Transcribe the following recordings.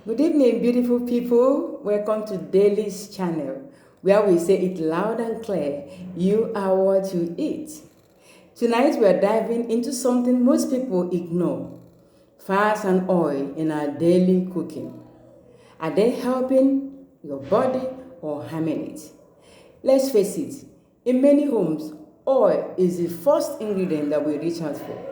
Good evening, beautiful people. Welcome to Dellys Channel, where we say it loud and clear. You are what you eat. Tonight we are diving into something most people ignore: fats and oil in our daily cooking. Are they helping your body or harming it? Let's face it, in many homes, oil is the first ingredient that we reach out for.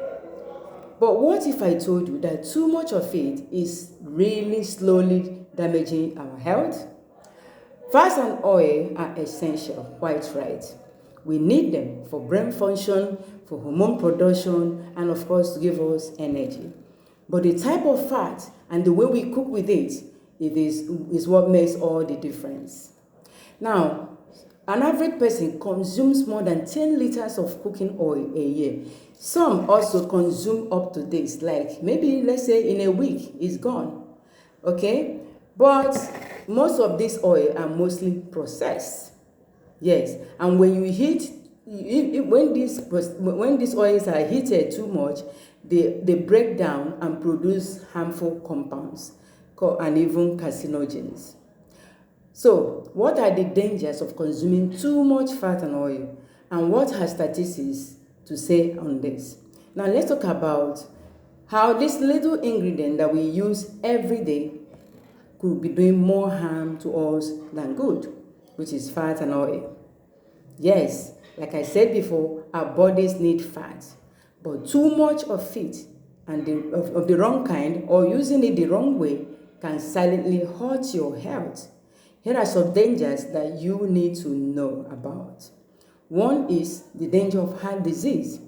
But what if I told you that too much of it is really slowly damaging our health? Fats and oil are essential, quite right. We need them for brain function, for hormone production, and of course to give us energy. But the type of fat and the way we cook with it is what makes all the difference. Now, an average person consumes more than 10 liters of cooking oil a year. Some also consume up to this, like maybe let's say in a week it's gone. Okay? But most of this oil are mostly processed. Yes, and when you heat, when these oils are heated too much, they break down and produce harmful compounds and even carcinogens. So, what are the dangers of consuming too much fat and oil? And what has statistics to say on this? Now, let's talk about how this little ingredient that we use every day could be doing more harm to us than good, which is fat and oil. Yes, like I said before, our bodies need fat, but too much of it and of the wrong kind or using it the wrong way can silently hurt your health. Here are some dangers that you need to know about. One is the danger of heart disease.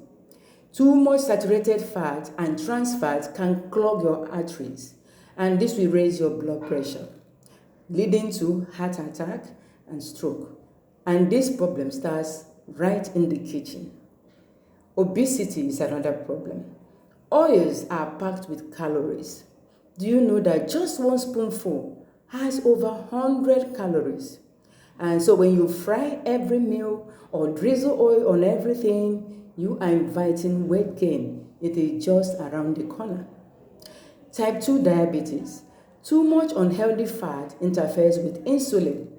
Too much saturated fat and trans fat can clog your arteries, and this will raise your blood pressure, leading to heart attack and stroke. And this problem starts right in the kitchen. Obesity is another problem. Oils are packed with calories. Do you know that just one spoonful has over 100 calories? And so when you fry every meal or drizzle oil on everything, you are inviting weight gain. It is just around the corner. Type 2 diabetes. Too much unhealthy fat interferes with insulin,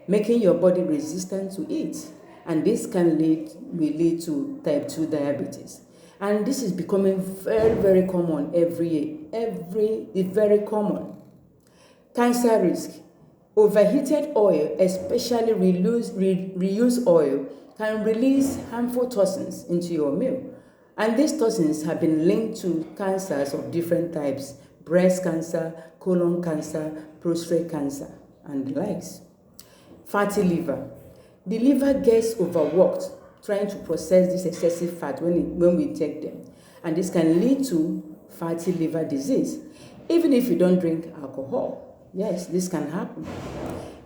making your body resistant to it. And this will lead to type 2 diabetes. And this is becoming very, very common every year. It's very common. Cancer risk. Overheated oil, especially reused oil, can release harmful toxins into your meal. And these toxins have been linked to cancers of different types: breast cancer, colon cancer, prostate cancer, and the likes. Fatty liver. The liver gets overworked trying to process this excessive fat when we take them. And this can lead to fatty liver disease, even if you don't drink alcohol. Yes, this can happen.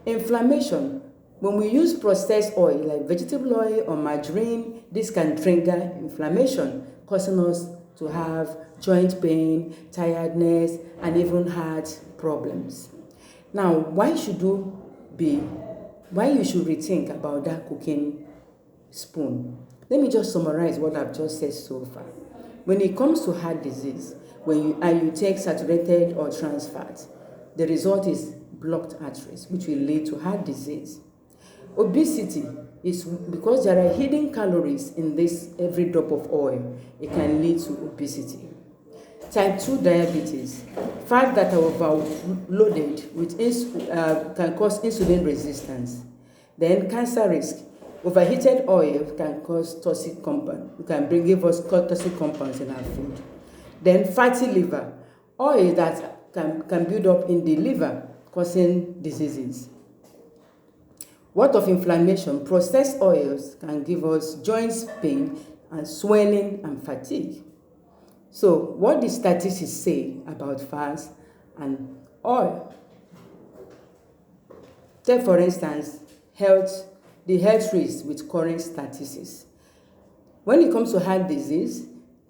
Inflammation. When we use processed oil like vegetable oil or margarine, this can trigger inflammation, causing us to have joint pain, tiredness, and even heart problems. Now, why you should rethink about that cooking spoon? Let me just summarize what I've just said so far. When it comes to heart disease, when you take saturated or trans fat, the result is blocked arteries, which will lead to heart disease. Obesity is because there are hidden calories in this every drop of oil. It can lead to obesity. Type 2 diabetes. Fats that are overloaded with can cause insulin resistance. Then cancer risk. Overheated oil can cause toxic compounds. It can give us toxic compounds in our food. Then fatty liver. Oil that can build up in the liver, causing diseases. What of inflammation? Processed oils can give us joint pain and swelling and fatigue. So, what do statistics say about fats and oil? Take, for instance, the health risks with current statistics. When it comes to heart disease,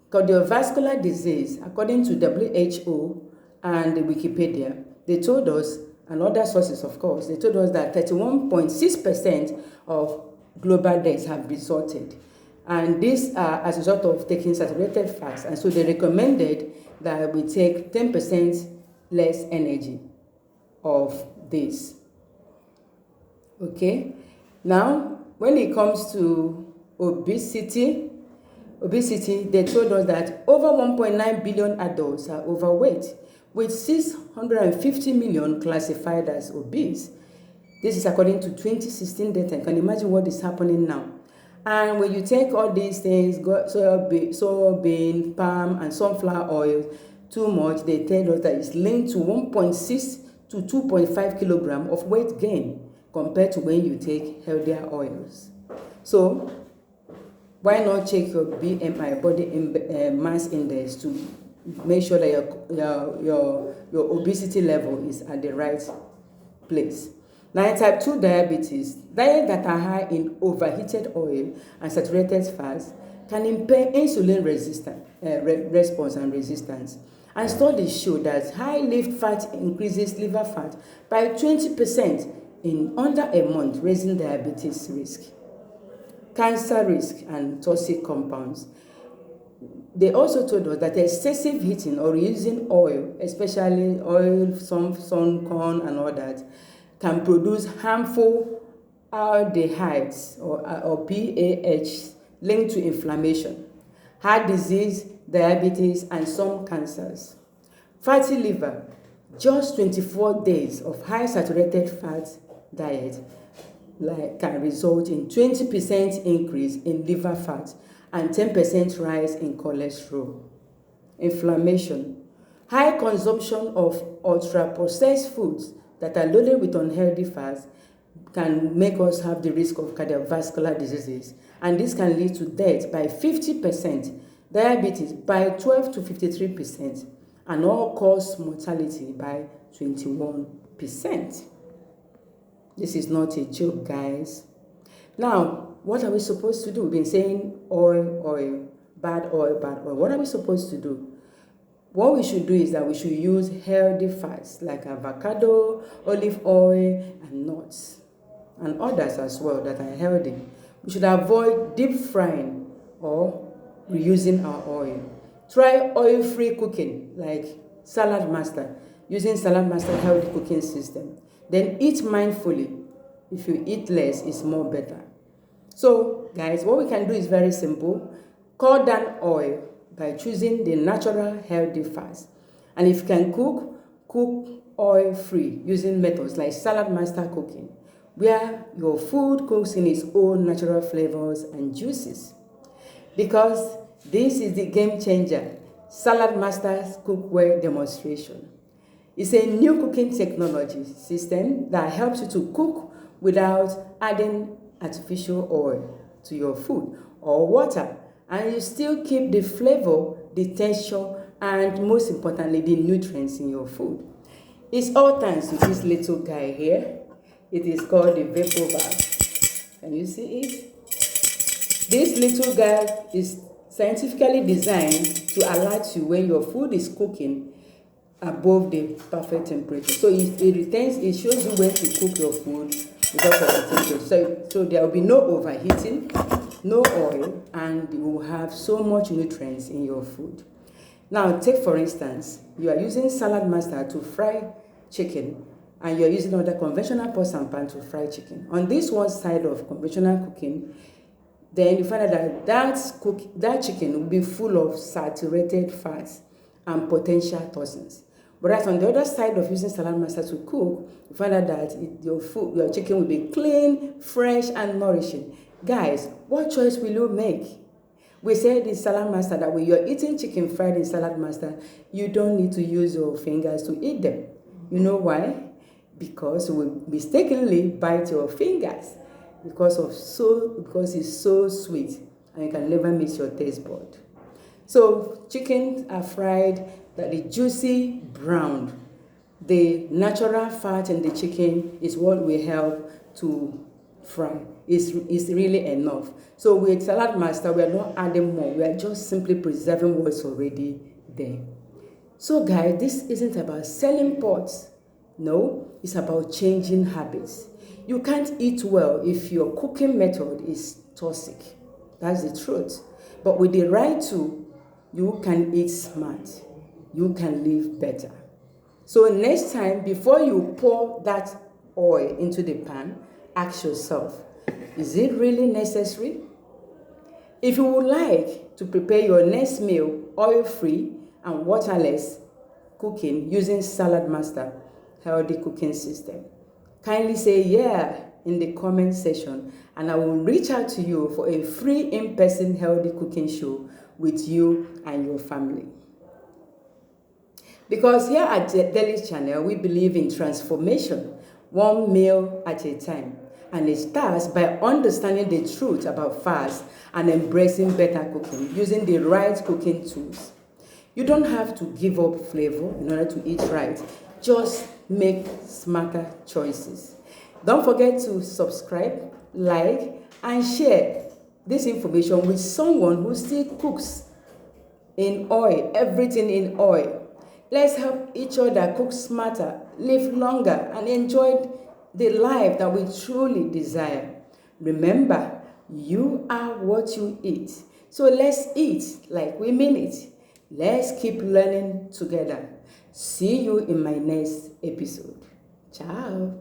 cardiovascular disease, according to WHO and Wikipedia, they told us, and other sources, of course, they told us that 31.6% of global deaths have resulted. And this as a result of taking saturated fats. And so they recommended that we take 10% less energy of this. Okay, now when it comes to obesity, they told us that over 1.9 billion adults are overweight, with 650 million classified as obese. This is according to 2016 data. You can imagine what is happening now. And when you take all these things, soybean, palm, and sunflower oil, too much, they tell us that it's linked to 1.6 to 2.5 kilogram of weight gain compared to when you take healthier oils. So why not check your BMI, body mass index, to make sure that your obesity level is at the right place. Now, type 2 diabetes, diets that are high in overheated oil and saturated fats can impair insulin response and resistance. And studies show that high liver fat increases liver fat by 20% in under a month, raising diabetes risk, cancer risk, and toxic compounds. They also told us that excessive heating or using oil, especially oil, sun, corn, and all that, can produce harmful aldehydes or PAH linked to inflammation, heart disease, diabetes, and some cancers. Fatty liver, just 24 days of high saturated fat diet can result in 20% increase in liver fat and 10% rise in cholesterol. Inflammation, high consumption of ultra-processed foods that are loaded with unhealthy fats can make us have the risk of cardiovascular diseases, and this can lead to death by 50%, diabetes by 12 to 53%, and all-cause mortality by 21%. This is not a joke, guys. Now, what are we supposed to do? We've been saying oil, bad oil, bad oil. What are we supposed to do? What we should do is that we should use healthy fats like avocado, olive oil, and nuts, and others as well that are healthy. We should avoid deep frying or reusing our oil. Try oil-free cooking like Saladmaster, using Saladmaster healthy cooking system. Then eat mindfully. If you eat less, it's more better. So, guys, what we can do is very simple. Cut down oil by choosing the natural healthy fats. And if you can cook oil-free using methods like Saladmaster cooking, where your food cooks in its own natural flavors and juices. Because this is the game changer, Saladmaster's cookware demonstration. It's a new cooking technology system that helps you to cook without adding artificial oil to your food or water, and you still keep the flavor, the texture, and most importantly, the nutrients in your food. It's all thanks to this little guy here. It is called the vapor bag. Can you see it? This little guy is scientifically designed to alert you when your food is cooking above the perfect temperature. So it shows you when to cook your food because of the temperature. So there will be no overheating, no oil, and you will have so much nutrients in your food. Now, take for instance, you are using Saladmaster to fry chicken, and you are using other conventional pots and pan to fry chicken. On this one side of conventional cooking, then you find out that chicken will be full of saturated fats and potential toxins. Whereas on the other side of using Saladmaster to cook, you find out that your chicken will be clean, fresh, and nourishing. Guys, what choice will you make? We said in Saladmaster that when you're eating chicken fried in Saladmaster, you don't need to use your fingers to eat them. You know why? Because you will mistakenly bite your fingers because it's so sweet and you can never miss your taste bud. So chickens are fried that the juicy brown, the natural fat in the chicken is what will help to fry. It's really enough. So with Saladmaster, we are not adding more. We are just simply preserving what's already there. So guys, this isn't about selling pots. No, it's about changing habits. You can't eat well if your cooking method is toxic. That's the truth. But with the right tool, you can eat smart. You can live better. So next time, before you pour that oil into the pan, ask yourself, is it really necessary? If you would like to prepare your next meal oil-free and waterless cooking using Saladmaster healthy cooking system, kindly say yeah in the comment section, and I will reach out to you for a free in-person healthy cooking show with you and your family. Because here at Dellys Channel, we believe in transformation, one meal at a time. And it starts by understanding the truth about fast and embracing better cooking, using the right cooking tools. You don't have to give up flavor in order to eat right. Just make smarter choices. Don't forget to subscribe, like, and share this information with someone who still cooks in oil, everything in oil. Let's help each other cook smarter, live longer, and enjoy the life that we truly desire. Remember, you are what you eat. So let's eat like we mean it. Let's keep learning together. See you in my next episode. Ciao.